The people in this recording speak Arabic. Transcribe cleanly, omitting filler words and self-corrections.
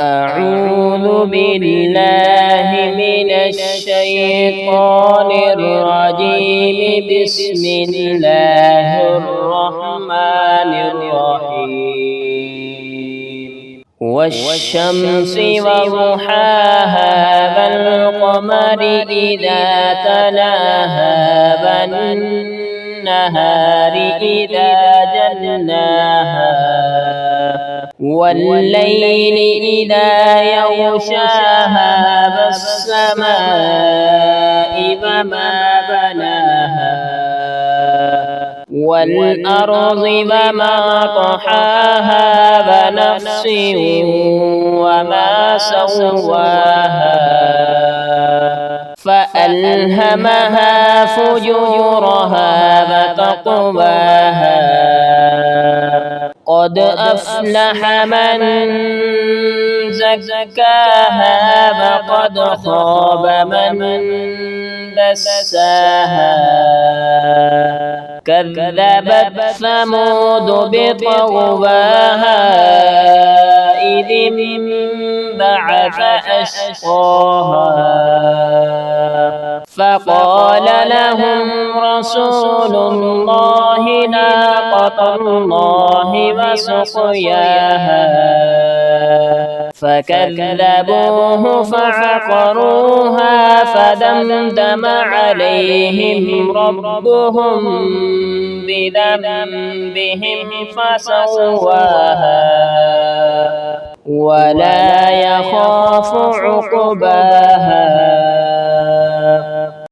أعوذ بالله من الشيطان الرجيم. بسم الله الرحمن الرحيم. والشمس وضحاها والقمر إذا تلاها والنهار إذا جلاها والليل إذا يغشاها والسماء وما بناها والأرض وما طحاها ونفس وما سواها فألهمها فجورها وتقواها قد أفلح من زكاها وقد خاب من دساها كذبت ثمود بطغواها إذ انبعث أشقاها فقال لهم رسول الله ناقة الله وسقياها فكذبوه فعقروها فدمدم عليهم ربهم بذنبهم فسواها ولا يخاف عقباها.